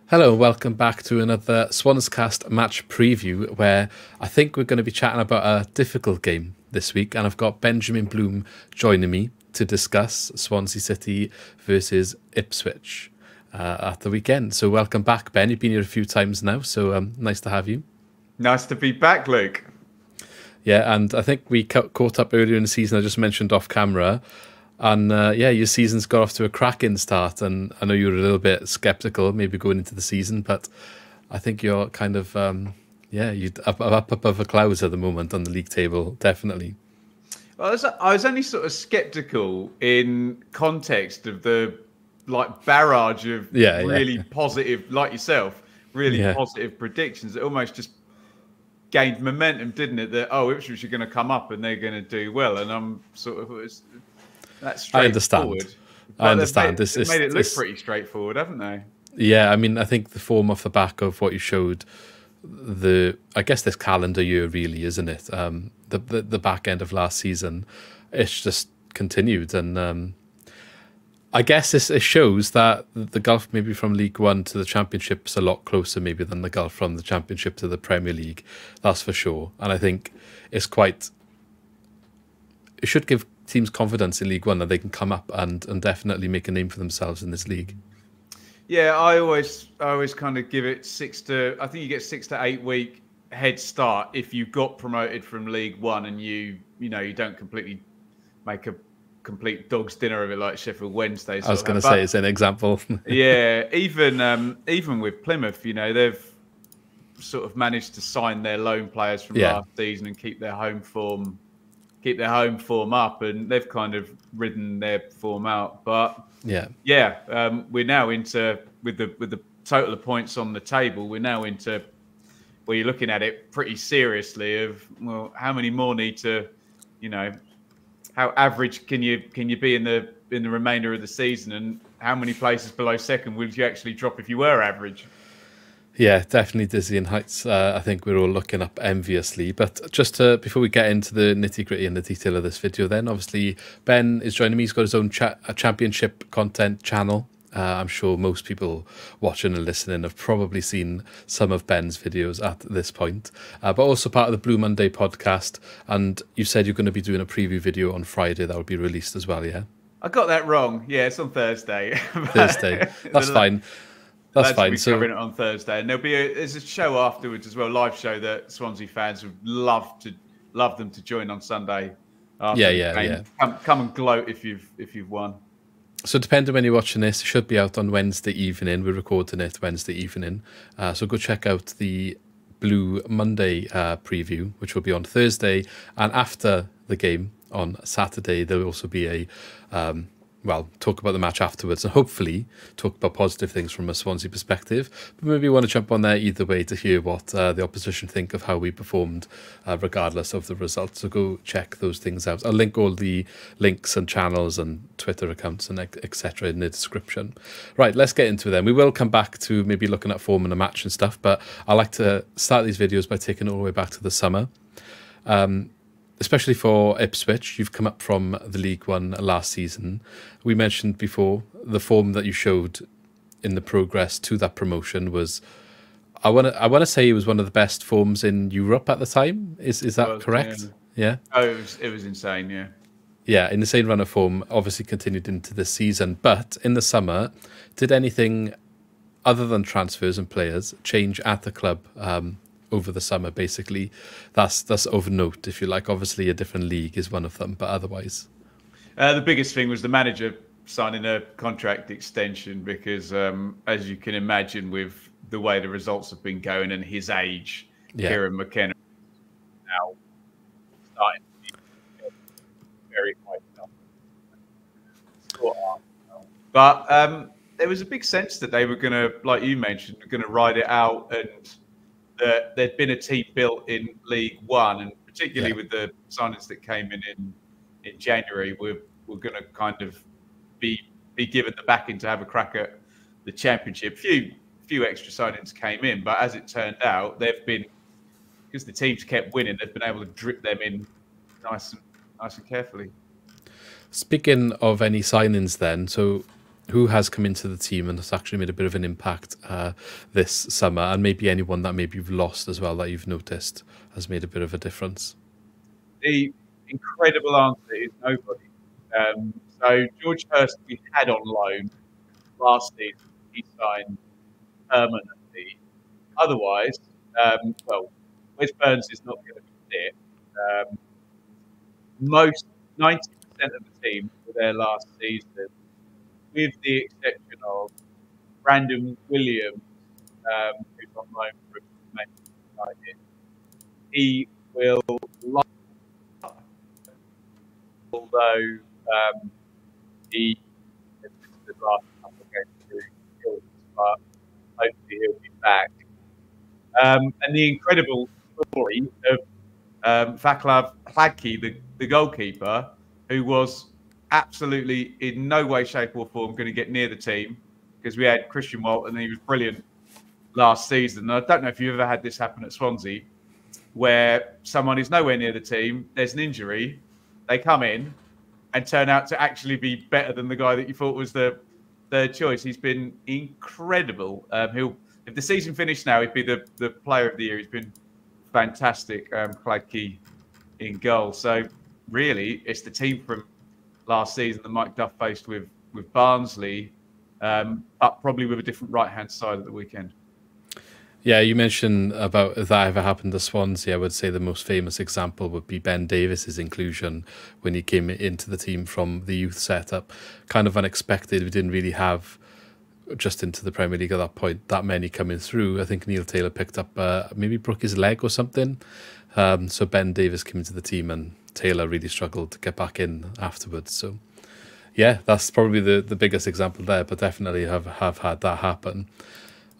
Hello and welcome back to another SwansCast match preview where I think we're going to be chatting about a difficult game this week, and I've got Benjamin Bloom joining me to discuss Swansea City versus Ipswich at the weekend. So welcome back, Ben. You've been here a few times now, so nice to have you. Nice to be back, Luke. Yeah, and I think we caught up earlier in the season, I just mentioned off camera. And yeah, your season's got off to a cracking start, and I know you were a little bit sceptical maybe going into the season, but I think you're kind of you're up above the clouds at the moment on the league table, definitely. Well, I was only sort of sceptical in context of the barrage of really positive, like yourself, really positive predictions. It almost just gained momentum, didn't it? That Ipswich are going to come up and they're going to do well, and I'm sort of that's straightforward. I understand. They've made it look pretty straightforward, haven't they? Yeah, I mean, I think the form off the back of what you showed, I guess this calendar year really, isn't it? The back end of last season, it's just continued, and I guess it shows that the gulf maybe from League One to the Championship is a lot closer maybe than the gulf from the Championship to the Premier League. That's for sure, and I think it should give teams confidence in League One that they can come up and definitely make a name for themselves in this league. Yeah, I always kind of give it I think you get 6 to 8 week head start if you got promoted from League One and you don't completely make a complete dog's dinner of it like Sheffield Wednesday. I was going to say it's an example. Yeah, even with Plymouth, they've sort of managed to sign their loan players from last season and keep their home form up, and they've kind of ridden their form out. But we're now into with the total of points on the table. We're now into where you're looking at it pretty seriously. Of how many more need to, how average can you be in the remainder of the season, and how many places below second would you actually drop if you were average? Yeah, definitely dizzying heights. I think we're all looking up enviously. But just before we get into the nitty-gritty and the detail of this video, then obviously Ben is joining me. He's got his own championship content channel. I'm sure most people watching and listening have probably seen some of Ben's videos at this point. But also part of the Blue Monday podcast. And you said you're going to be doing a preview video on Friday that will be released as well, yeah? I got that wrong. Yeah, it's on Thursday. Thursday. That's fine. That's fine. We'll be covering it on Thursday, and there's a show afterwards as well, live show that Swansea fans would love them to join on Sunday. Yeah. Come and gloat if you've won. So depending when you're watching this, it should be out on Wednesday evening. We're recording it Wednesday evening, so go check out the Blue Monday preview, which will be on Thursday, and after the game on Saturday, there will also be a talk about the match afterwards and hopefully talk about positive things from a Swansea perspective. But maybe you want to jump on there either way to hear what the opposition think of how we performed, regardless of the results. So go check those things out. I'll link all the links and channels and Twitter accounts and etc. in the description. Right, let's get into them. We will come back to maybe looking at form in a match and stuff, but I like to start these videos by taking it all the way back to the summer. Especially for Ipswich, you've come up from the League One last season. We mentioned before the form that you showed in the progress to that promotion was, I want to say it was one of the best forms in Europe at the time. Is that correct? Yeah. Oh, it was insane. Yeah. Yeah, an insane run of form. Obviously continued into this season, but in the summer, did anything other than transfers and players change at the club? Over the summer, basically, that's of note, if you like. Obviously, a different league is one of them, but otherwise, the biggest thing was the manager signing a contract extension because, as you can imagine, with the way the results have been going and his age, Kieran McKenna now starting to be very high up. But there was a big sense that they were going to, like you mentioned, going to ride it out, and that there'd been a team built in League One, and particularly with the signings that came in January, we're going to kind of be given the backing to have a crack at the Championship. Few extra signings came in, but as it turned out, they've been, because the teams kept winning, they've been able to drip them in nice and carefully. Speaking of any signings then, so who has come into the team and has actually made a bit of an impact this summer, and maybe anyone that maybe you've lost as well that you've noticed has made a bit of a difference? The incredible answer is nobody. So George Hurst we had on loan last season. He signed permanently. Otherwise, well, Wes Burns is not going to be there. Most 90% of the team were there last season, with the exception of Brandon Williams, who's on loan from Manchester United. He will, although he has missed the last couple of games due to illness, but hopefully he'll be back. And the incredible story of Vaclav Hladky, the goalkeeper, who was absolutely in no way, shape or form going to get near the team, because we had Christian Walt and he was brilliant last season. And I don't know if you've ever had this happen at Swansea, where someone is nowhere near the team, there's an injury, they come in and turn out to actually be better than the guy that you thought was the third choice. He's been incredible. If the season finished now, he'd be the player of the year. He's been fantastic, Hladky in goal. So really, it's the team from last season that Mike Duff faced with Barnsley, but probably with a different right-hand side at the weekend. Yeah, you mentioned about if that ever happened to Swansea. I would say the most famous example would be Ben Davis's inclusion when he came into the team from the youth setup. Kind of unexpected. We didn't really have, just into the Premier League at that point, that many coming through. I think Neil Taylor picked up, maybe broke his leg or something. So Ben Davis came into the team and Taylor really struggled to get back in afterwards. So yeah, that's probably the biggest example there, but definitely have had that happen.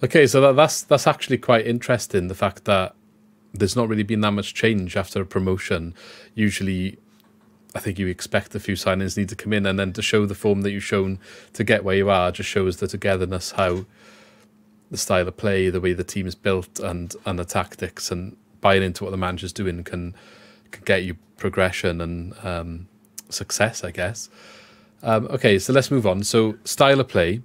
Okay, so that's actually quite interesting, the fact that there's not really been that much change after a promotion. Usually, I think you expect a few signings need to come in, and then to show the form that you've shown to get where you are just shows the togetherness, how the style of play, the way the team is built, and the tactics, and buying into what the manager's doing can get you progression and success, I guess. Okay, so let's move on. So style of play.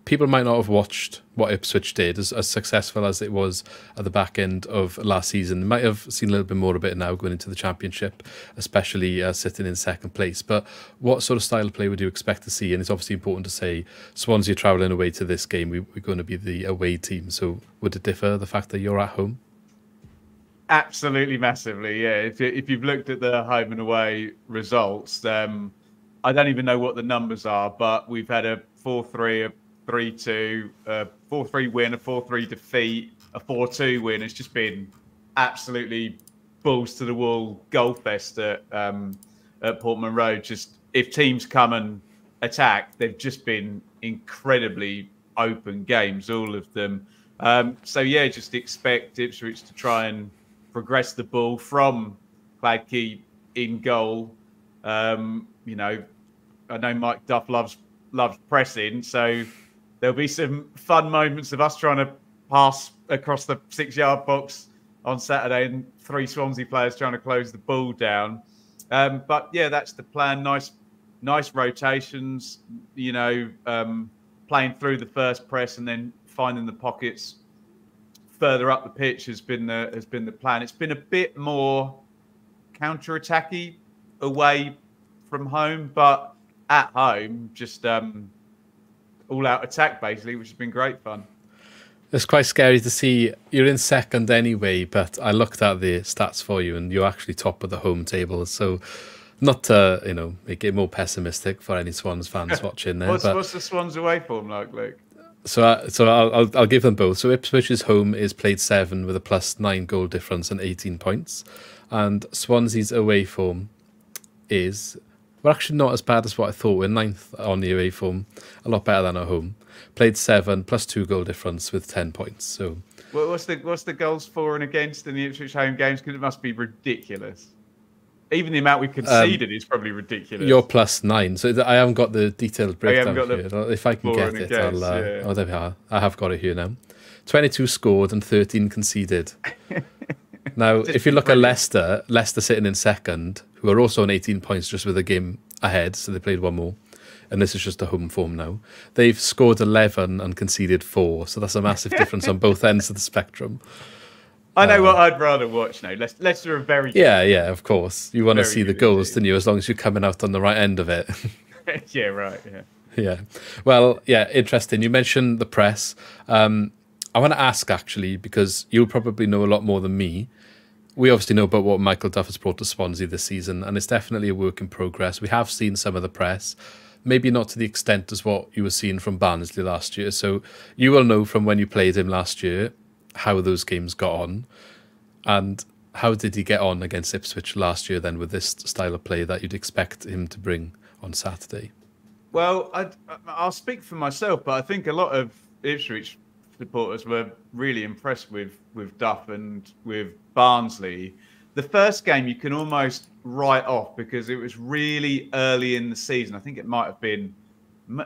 People might not have watched what Ipswich did, as successful as it was at the back end of last season. They might have seen a little bit more of it now going into the Championship, especially sitting in second place. But what sort of style of play would you expect to see? And it's obviously important to say Swansea travelling away to this game. We're going to be the away team. So would it differ, the fact that you're at home? Absolutely, massively, yeah. If you've looked at the home and away results, I don't even know what the numbers are, but we've had a 4-3, a 3-2, a 4-3 win, a 4-3 defeat, a 4-2 win. It's just been absolutely balls to the wall goal fest at Portman Road. Just if teams come and attack, they've just been incredibly open games, all of them. So yeah, just expect Ipswich to try and progress the ball from Hladky in goal. You know, I know Mike Duff loves pressing, so there'll be some fun moments of us trying to pass across the 6-yard box on Saturday and 3 Swansea players trying to close the ball down. But yeah, that's the plan. Nice rotations, you know, playing through the first press and then finding the pockets further up the pitch has been the plan. It's been a bit more counter-attacky away from home, but at home, just all-out attack, basically, which has been great fun. It's quite scary to see. You're in second anyway, but I looked at the stats for you, and you're actually top of the home table. So, not to make it more pessimistic for any Swans fans watching there. What's the Swans away form like, Luke? So I'll give them both. So Ipswich's home is played 7 with a +9 goal difference and 18 points, and Swansea's away form is, well, actually not as bad as what I thought. We're 9th on the away form, a lot better than at home. Played 7 +2 goal difference with 10 points. So what's the goals for and against in the Ipswich home games? Because it must be ridiculous. Even the amount we've conceded is probably ridiculous. You're +9, so I haven't got the detailed breakdown here. If I can get it, against, oh, there we are. I have got it here now. 22 scored and 13 conceded. Now, if you look at Leicester sitting in second, who are also on 18 points just with a game ahead, so they played one more. and this is just a home form now. They've scored 11 and conceded 4, so that's a massive difference on both ends of the spectrum. I know what I'd rather watch now. Leicester are very good. Yeah, of course. You want to see the goals, indeed. don't you? As long as you're coming out on the right end of it. Yeah, right. Yeah. Yeah. Well, yeah, interesting. You mentioned the press. I want to ask, actually, because you'll probably know a lot more than me. We obviously know about what Michael Duff has brought to Swansea this season, and it's definitely a work in progress. We have seen some of the press, maybe not to the extent as what you were seeing from Barnsley last year. So you will know from when you played him last year how those games got on, and how did he get on against Ipswich last year then with this style of play that you'd expect him to bring on Saturday? Well, I'll speak for myself, but I think a lot of Ipswich supporters were really impressed with Duff and with Barnsley. The first game you can almost write off because it was really early in the season. I think it might have been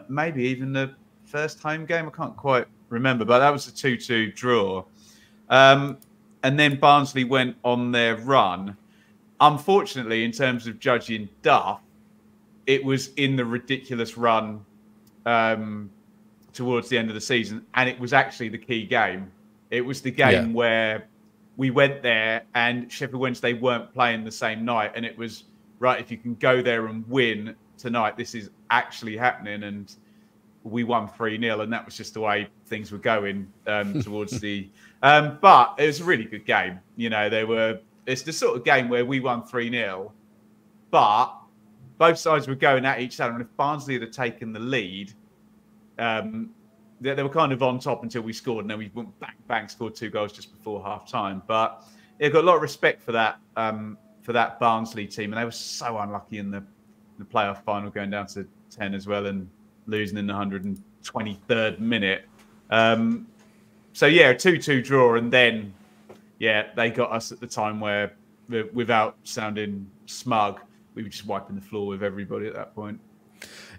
maybe even the first home game. I can't quite remember, but that was a 2-2 draw. And then Barnsley went on their run. Unfortunately, in terms of judging Duff, it was in the ridiculous run towards the end of the season, and it was actually the key game. It was the game where we went there and Sheffield Wednesday weren't playing the same night, and it was, right, if you can go there and win tonight, this is actually happening, and we won 3-0, and that was just the way things were going towards the... but it was a really good game. You know, it's the sort of game where we won 3-0, but both sides were going at each other, and if Barnsley had taken the lead, they were kind of on top until we scored, and then we went bang, scored 2 goals just before half-time. But it got a lot of respect for that Barnsley team, and they were so unlucky in the playoff final, going down to 10 as well and losing in the 123rd minute. So, yeah, a 2-2 draw, and then, yeah, they got us at the time where, without sounding smug, we were just wiping the floor with everybody at that point.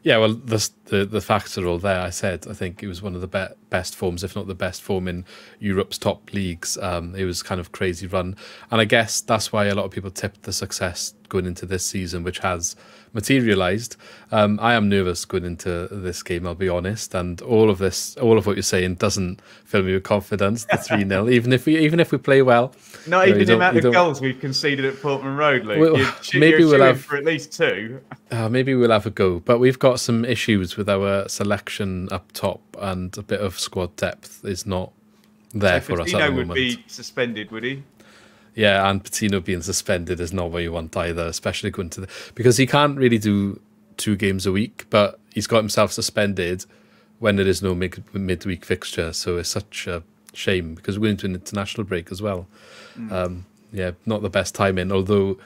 Yeah, well, the facts are all there. I think it was one of the best forms, if not the best form in Europe's top leagues. It was kind of crazy run. And I guess that's why a lot of people tipped the success going into this season, which has materialised. I am nervous going into this game, I'll be honest. And all of what you're saying doesn't fill me with confidence, the 3-0, even if we play well. Not even the amount of goals we've conceded at Portman Road, Luke. Maybe we'll have for at least 2. Maybe we'll have a go. But we've got some issues with our selection up top, and a bit of squad depth is not there for us at the moment. Would be suspended, would he? Yeah, and Patino being suspended is not what you want either, especially going to because he can't really do 2 games a week, but he's got himself suspended when there is no midweek fixture. So it's such a shame because we're into an international break as well. Yeah, not the best timing. Although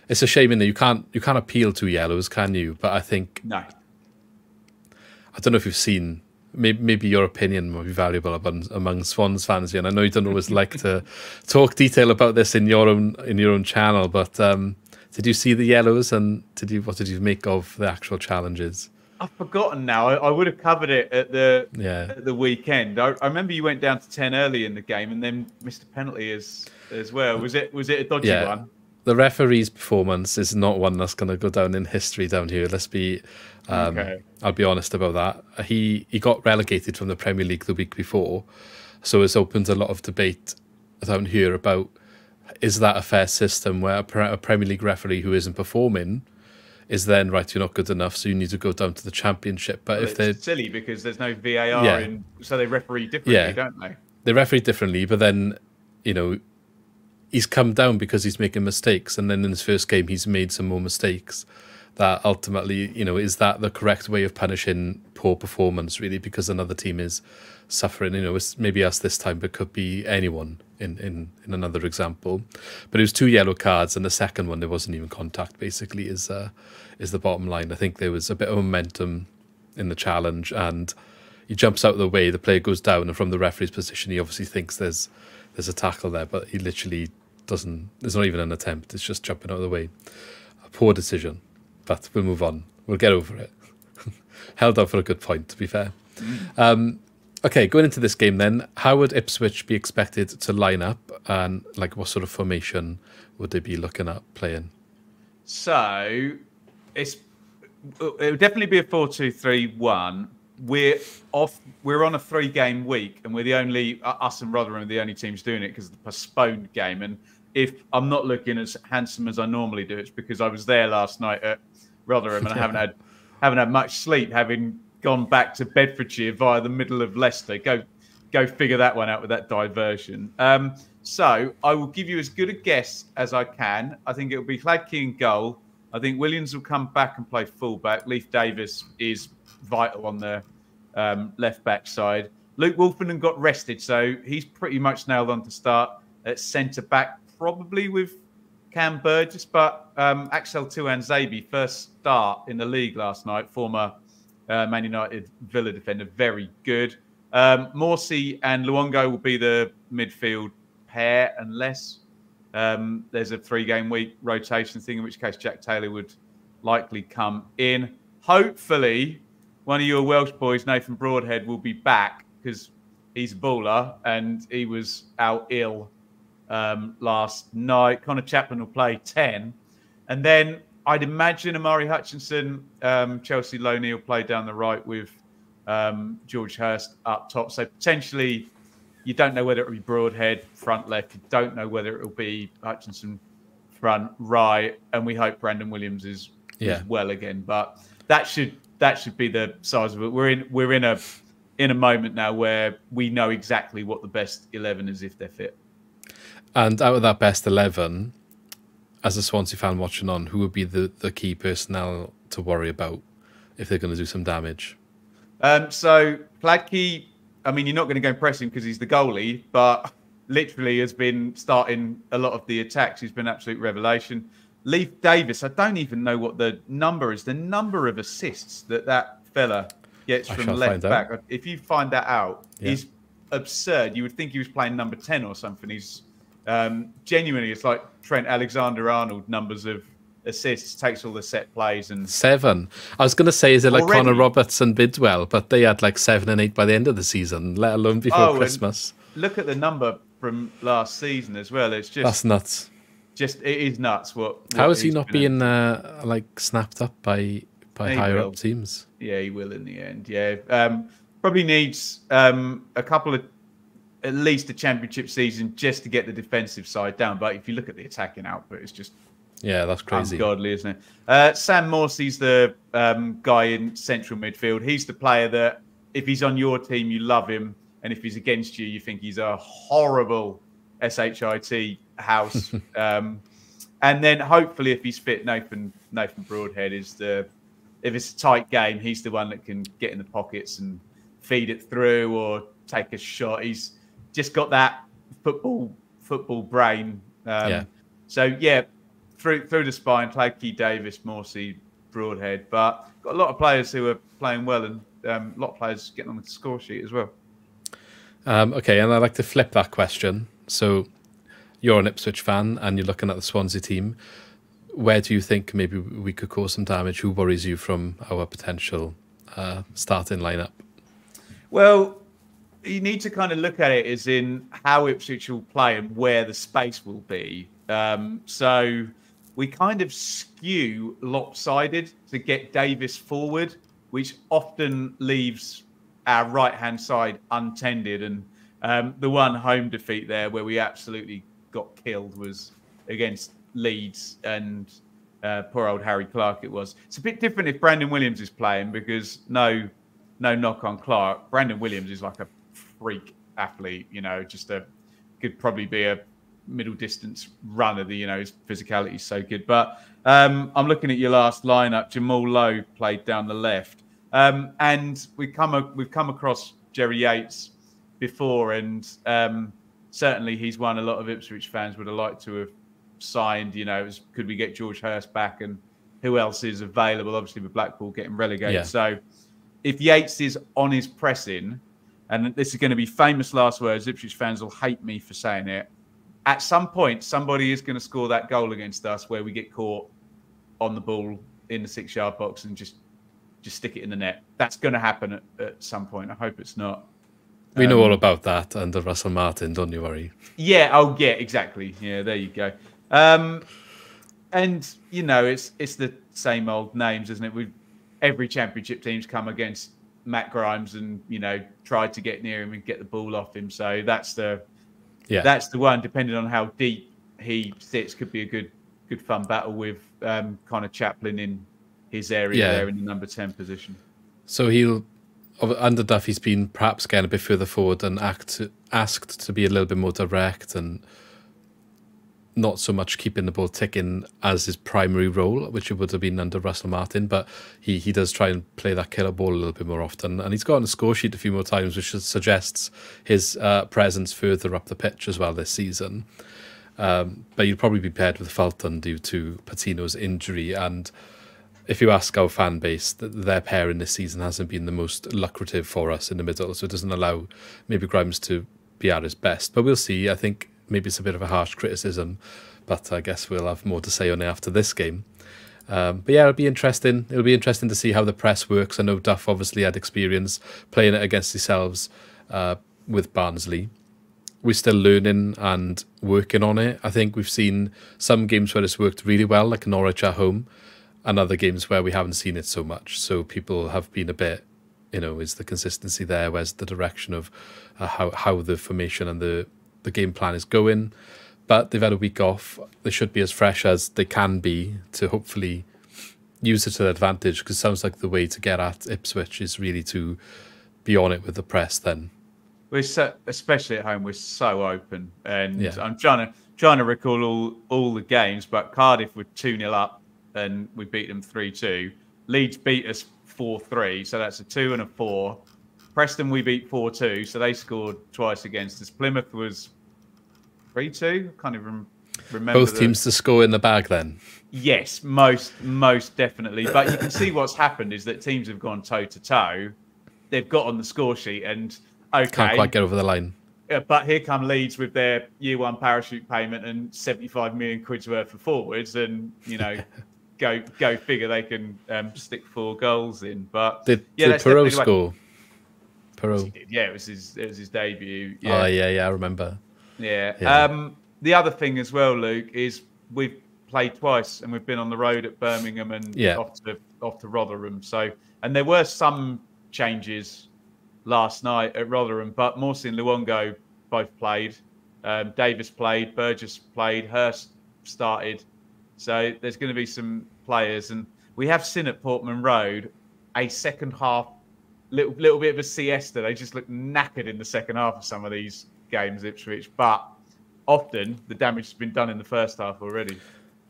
it's a shame in that you can't appeal to yellows, can you? But I think no. I don't know if you've seen. Maybe your opinion will be valuable among Swans fans here. And I know you don't always like to talk detail about this in your own channel, but did you see the yellows, and what did you make of the actual challenges? I've forgotten now. I would have covered it at the weekend. I remember you went down to 10 early in the game and then missed a penalty as well. Was it a dodgy one? The referee's performance is not one that's going to go down in history down here. Let's be... okay. I'll be honest about that. He got relegated from the Premier League the week before, so it's opened a lot of debate down here about, is that a fair system where a Premier League referee who isn't performing is then, right, you're not good enough, so you need to go down to the Championship. But if they're silly because there's no VAR so they referee differently, don't they? They referee differently, but then, you know, he's come down because he's making mistakes, and then in his first game he's made some more mistakes. That ultimately, you know, is that the correct way of punishing poor performance, really, because another team is suffering? You know, it's maybe us this time, but could be anyone in another example. But it was 2 yellow cards, and the second one there wasn't even contact, basically, is the bottom line. I think there was a bit of momentum in the challenge, and he jumps out of the way, the player goes down, and from the referee's position he obviously thinks there's a tackle there, but he literally doesn't. There's not even an attempt, it's just jumping out of the way. A poor decision. But we'll move on. We'll get over it. Held up for a good point, to be fair. Okay, going into this game then, how would Ipswich be expected to line up, and like what sort of formation would they be looking at playing? So it's it would definitely be a 4-2-3-1. We're off. We're on a 3-game week, and we're the only us and Rotherham are the only teams doing it because of the postponed game. And if I'm not looking as handsome as I normally do, it's because I was there last night at Rotherham, and I haven't had much sleep, having gone back to Bedfordshire via the middle of Leicester. Go figure that one out with that diversion. So I will give you as good a guess as I can. I think it will be Hladky in goal. I think Williams will come back and play fullback. Leif Davis is vital on the left back side. Luke Wolfenden got rested, so he's pretty much nailed on to start at centre back, probably with Cam Burgess. But Axel Tuanzebe, first start in the league last night, former Man United Villa defender, very good. Morsey and Luongo will be the midfield pair, unless there's a 3-game week rotation thing, in which case Jack Taylor would likely come in. Hopefully, one of your Welsh boys, Nathan Broadhead, will be back because he's a baller and he was out ill last night. Connor Chapman will play 10. And then I'd imagine Amari Hutchinson, Chelsea Loney will play down the right with George Hurst up top. So potentially, you don't know whether it will be Broadhead front left. You don't know whether it will be Hutchinson front right. And we hope Brandon Williams is well again. But that should be the size of it. We're in a moment now where we know exactly what the best 11 is if they're fit. And out of that best 11, as a Swansea fan watching on, who would be the key personnel to worry about if they're going to do some damage? So Hladky, I mean, you're not going to go and press him because he's the goalie, but literally has been starting a lot of the attacks. He's been an absolute revelation. Leif Davis, I don't even know what the number is. The number of assists that fella gets from left back. If you find that out, is absurd. You would think he was playing number 10 or something. He's genuinely, it's like Trent Alexander-Arnold numbers of assists, takes all the set plays. And 7. I was going to say, is it like Connor Roberts and Bidwell? But they had like 7 and 8 by the end of the season, let alone before Christmas. Look at the number from last season as well. It's just... That's nuts. It is nuts. How is he not being like snapped up by higher up teams? Yeah, he will in the end. Yeah, probably needs a couple of, at least a championship season just to get the defensive side down. But if you look at the attacking output, it's just that's crazy, ungodly, isn't it? Sam Morsey's the guy in central midfield. He's the player that if he's on your team, you love him, and if he's against you, you think he's a horrible shit house. And then hopefully, if he's fit, Nathan Broadhead is if it's a tight game, he's the one that can get in the pockets and feed it through or take a shot. He's just got that football brain. So through the spine, Hladky, Davis, Morsey, Broadhead, but got a lot of players who are playing well, and a lot of players getting on the score sheet as well. Okay, and I'd like to flip that question. So you're an Ipswich fan and you're looking at the Swansea team. Where do you think maybe we could cause some damage? Who worries you from our potential starting lineup? Well, you need to kind of look at it as in how Ipswich will play and where the space will be. So we kind of skew lopsided to get Davis forward, which often leaves our right-hand side untended. And the one home defeat there where we absolutely got killed was against Leeds, and poor old Harry Clark it was. It's a bit different if Brandon Williams is playing, because no knock on Clark. Brandon Williams is like a freak athlete, could probably be a middle distance runner. His physicality is so good. But I'm looking at your last lineup. Jamal Lowe played down the left, and we've come across Jerry Yates before, and certainly he's one a lot of Ipswich fans would have liked to have signed. Could we get George Hurst back, and who else is available? Obviously, with Blackpool getting relegated. Yeah. So if Yates is on his pressing, and this is going to be famous last words, Ipswich fans will hate me for saying it, at some point, somebody is going to score that goal against us where we get caught on the ball in the 6-yard box and just stick it in the net. That's going to happen at some point. I hope it's not. We know all about that under Russell Martin, don't you worry. Yeah, oh yeah, exactly. Yeah, there you go. And it's the same old names, isn't it? every Championship team's come against Matt Grimes and, you know, tried to get near him and get the ball off him. So that's the one. Depending on how deep he sits, could be a good fun battle with kind of Chaplin in his area there in the number 10 position. So he'll, under Duff, he's been perhaps getting a bit further forward and asked to be a little bit more direct and not so much keeping the ball ticking as his primary role, which it would have been under Russell Martin, but he does try and play that killer ball a little bit more often. And he's got on the score sheet a few more times, which suggests his presence further up the pitch as well this season. But you'd probably be paired with Fulton due to Patino's injury. And if you ask our fan base, their pairing this season hasn't been the most lucrative for us in the middle, so it doesn't allow maybe Grimes to be at his best. But we'll see. I think maybe it's a bit of a harsh criticism, but I guess we'll have more to say on it after this game. But yeah, it'll be interesting. It'll be interesting to see how the press works. I know Duff obviously had experience playing it against yourselves with Barnsley. We're still learning and working on it. I think we've seen some games where it's worked really well, like Norwich at home, and other games where we haven't seen it so much. So people have been a bit, you know, is the consistency there? Where's the direction of how the formation and the game plan is going? But they've had a week off. They should be as fresh as they can be to hopefully use it to their advantage, because it sounds like the way to get at Ipswich is really to be on it with the press then. We're so, especially at home, we're so open. And I'm trying to recall all the games, but Cardiff were 2-0 up and we beat them 3-2. Leeds beat us 4-3, so that's a 2 and a 4. Preston we beat 4-2, so they scored twice against us. Plymouth was 3-2. I can't even remember. Both teams to score in the bag then. Yes, most definitely. But you can see what's happened is that teams have gone toe to toe. They've got on the score sheet and can't quite get over the line. But here come Leeds with their year one parachute payment and 75 million quid's worth of forwards, and you know, go figure, they can stick 4 goals in. But did Perot score? Perot. Yeah, it was his debut. Yeah. Oh yeah, I remember. Yeah. The other thing as well, Luke, is we've played twice and we've been on the road at Birmingham and off to Rotherham. So, and there were some changes last night at Rotherham, but Morsey and Luongo both played. Davis played, Burgess played, Hurst started. So there's going to be some players, and we have seen at Portman Road a second half, little bit of a siesta. They just look knackered in the second half of some of these games, Ipswich, but often the damage has been done in the first half already.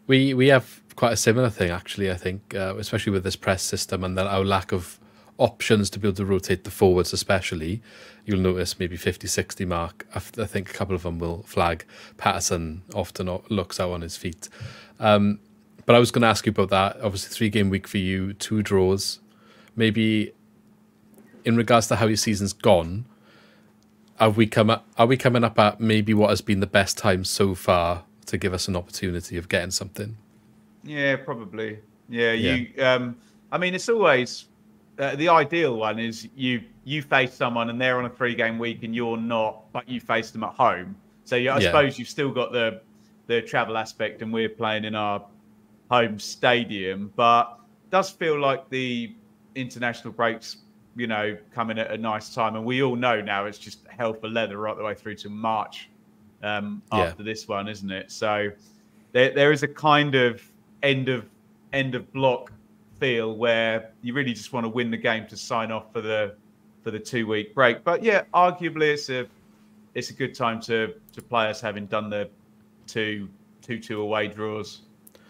We have quite a similar thing, actually, I think, especially with this press system and our lack of options to be able to rotate the forwards especially. You'll notice maybe 50-60 mark. I think a couple of them will flag. Patterson often looks out on his feet. But I was going to ask you about that. Obviously, 3-game week for you, 2 draws. Maybe in regards to how your season's gone, are we coming up at maybe what has been the best time so far to give us an opportunity of getting something? Yeah, probably. Yeah. I mean, it's always the ideal one is you face someone and they're on a 3-game week and you're not, but you face them at home. So I suppose you've still got the travel aspect, and we're playing in our home stadium. But it does feel like the international breaks, you know, coming at a nice time, and we all know now it's just hell for leather right the way through to March after this one, isn't it? So there is a kind of end of block feel where you really just want to win the game to sign off for the 2-week break. But yeah, arguably it's a good time to play us, having done the two away draws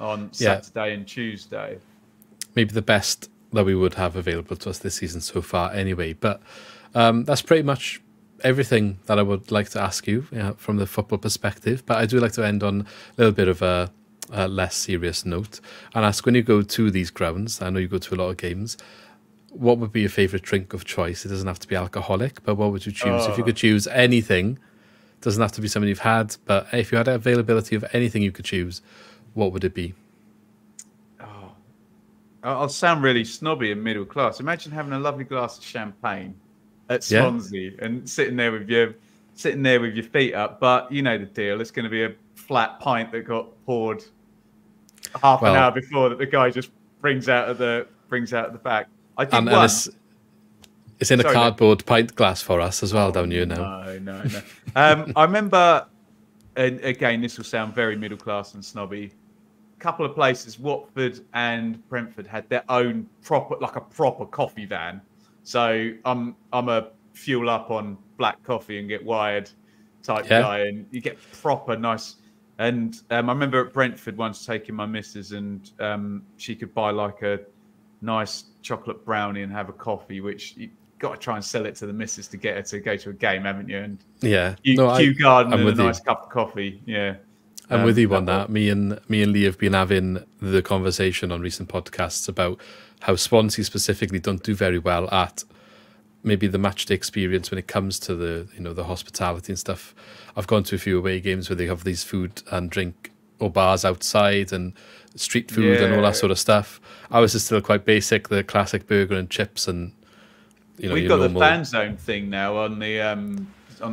on Saturday and Tuesday. Maybe the best that we would have available to us this season so far anyway. But that's pretty much everything that I would like to ask you from the football perspective. But I do like to end on a little bit of a less serious note and ask, when you go to these grounds, I know you go to a lot of games, what would be your favourite drink of choice? It doesn't have to be alcoholic, but what would you choose? If you could choose anything, it doesn't have to be something you've had, but if you had availability of anything you could choose, what would it be? I'll sound really snobby and middle class. Imagine having a lovely glass of champagne at Swansea and sitting there with your feet up. But you know the deal. It's going to be a flat pint that got poured half an hour before, that the guy just brings out of the brings out the back. I did and it's in a cardboard pint glass for us as well down here now. No. I remember, and again, this will sound very middle class and snobby. A couple of places, Watford and Brentford, had their own proper coffee van. So I'm a fuel up on black coffee and get wired type guy, and you get proper nice. And I remember at Brentford once taking my missus, and she could buy like a nice chocolate brownie and have a coffee, which you got to try and sell it to the missus to get her to go to a game, haven't you? And Kew Garden and a nice cup of coffee. Yeah, I'm with you on that. Me and Lee have been having the conversation on recent podcasts about how Swansea specifically don't do very well at maybe the match day experience when it comes to the hospitality and stuff. I've gone to a few away games where they have these food and drink or bars outside and street food and all that sort of stuff. Ours is still quite basic, the classic burger and chips, and we've got the fan zone thing now on the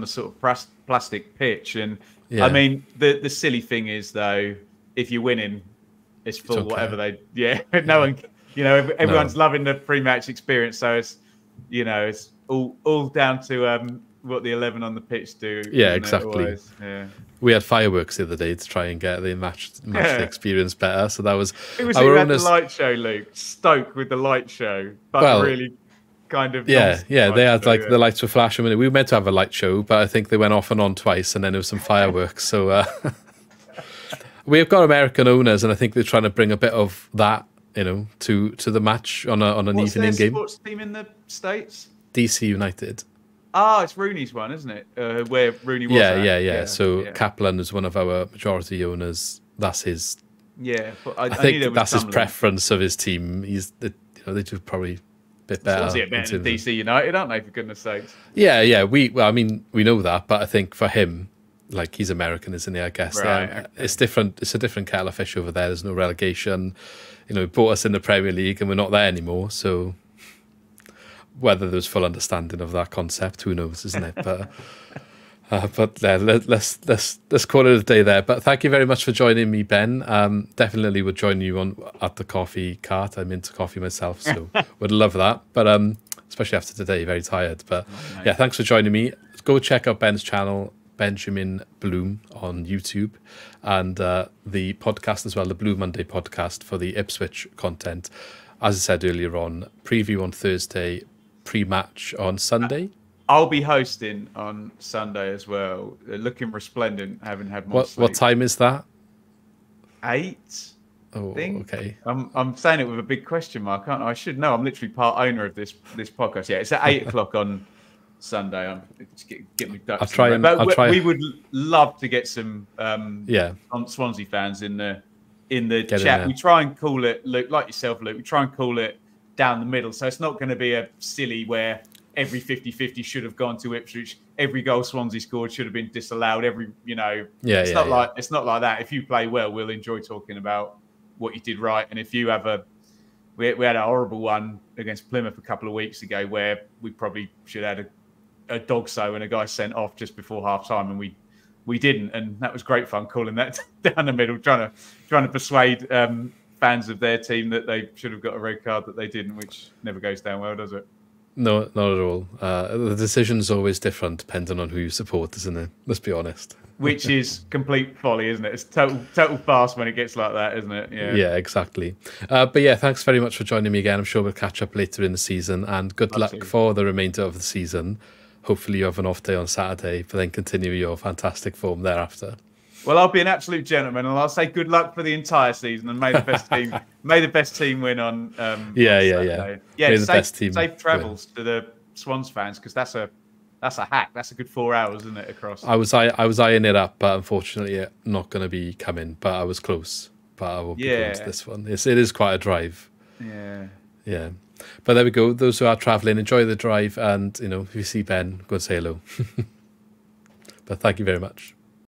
sort of plastic pitch, and I mean the silly thing is though, if you're winning, it's full. It's whatever they no one, everyone's loving the pre-match experience, so it's it's all down to what the 11 on the pitch do. Yeah, exactly. We had fireworks the other day to try and get the match experience better. So that was. It was our had the light show, Luke. Stoke with the light show, but really kind of. They had the lights were flashing. We were meant to have a light show, but I think they went off and on twice, and then there was some fireworks. So we've got American owners, and I think they're trying to bring a bit of that, to the match on an evening game. What's their sports team in the States? DC United. It's Rooney's one, isn't it? Where Rooney was. Yeah. So Kaplan is one of our majority owners. That's his. Yeah, but I think that's his preference of his team. They do probably a bit better. Better than DC United, aren't they? For goodness sakes. Yeah. We know that, but I think for him, like, he's American, isn't he? I guess. Right, okay. It's different. It's a different kettle of fish over there. There's no relegation. He bought us in the Premier League, and we're not there anymore. So. Whether there's full understanding of that concept, who knows, isn't it? But let's call it a day there. But thank you very much for joining me, Ben. Definitely would join you at the coffee cart. I'm into coffee myself, so would love that. But especially after today, very tired. But thanks for joining me. Go check out Ben's channel, Benjamin Bloom, on YouTube, and the podcast as well, the Blue Monday podcast for the Ipswich content. As I said earlier on, preview on Thursday, pre-match on Sunday. I'll be hosting on Sunday as well. Looking resplendent, having had more sleep. What time is that? 8. Oh, okay. I'm saying it with a big question mark, aren't I? I should know. I'm literally part owner of this podcast. Yeah, it's at 8 o'clock on Sunday. I'm get me ducks. We would love to get some Swansea fans in the chat. We try and call it, Luke, like yourself, Luke. We try and call it down the middle, so it's not going to be a silly where every 50-50 should have gone to Ipswich, every goal Swansea scored should have been disallowed, it's not like that. If you play well, we'll enjoy talking about what you did right. And if you have we had a horrible one against Plymouth a couple of weeks ago where we probably should have had a dog sow and a guy sent off just before half time, and we didn't, and that was great fun calling that down the middle, trying to persuade fans of their team that they should have got a red card that they didn't, which never goes down well, does it? No, not at all. The decision's always different depending on who you support, isn't it? Let's be honest. Which is complete folly, isn't it? It's total farce when it gets like that, isn't it? Yeah, exactly. But thanks very much for joining me again. I'm sure we'll catch up later in the season, and good luck for the remainder of the season. Hopefully you have an off day on Saturday, but then continue your fantastic form thereafter. Well, I'll be an absolute gentleman, and I'll say good luck for the entire season, and may the best team win on. Yeah. Safe travels to the Swans fans, because that's a hack. That's a good 4 hours, isn't it? Across. I was eyeing it up, but unfortunately, not going to be coming. But I was close. But I won't be going to this one. It is quite a drive. Yeah. But there we go. Those who are travelling, enjoy the drive, and if you see Ben, go and say hello. But thank you very much.